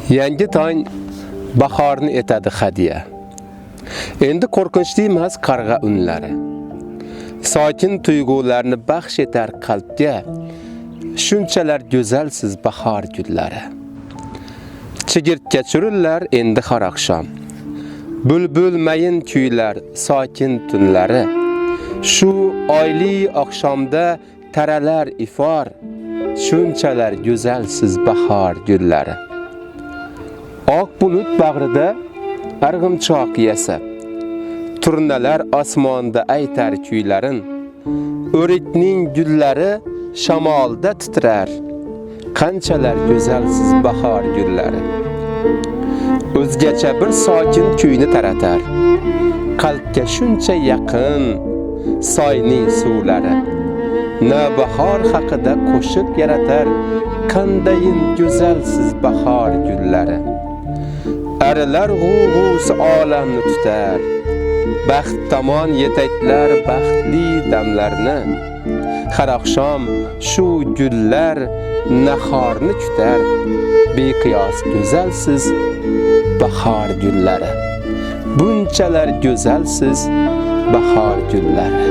Yangi tong bahorni etadi hadiya. Endi qo'rqinchli emas qarg'a unlari. Sokin tuyg'ularni baxsh etar qalbga. Shunchalar go'zalsiz bahor gullari. Chigirtka churillar endi har oqshom. Bulbul mayin kuylar sokin tunlari. Shu oyli oqshomda taralar ifor. Shunchalar go'zalsiz bahor gullari. Oq bulut bag'rida arg'imchoq yasab, turnalar osmonda aytar kuylarin. O'rikning gullari shamolda titrar. Qanchalar go'zalsiz bahor gullari. O'zgacha bir sokin kuyni taratar. Qalbga shuncha yaqin soyning suvlari. Navbahor haqida qo'shiq yaratar. Qandayin go'zalsiz bahor gullari. Arilar g'u-g'usi olamni tutar. Baxt tomon yetaklar baxtli damlarni. Har oqshom shu gullar nahorni kutar. Beqiyos go'zalsiz bahor gullari. Bunchalar go'zalsiz bahor gullari.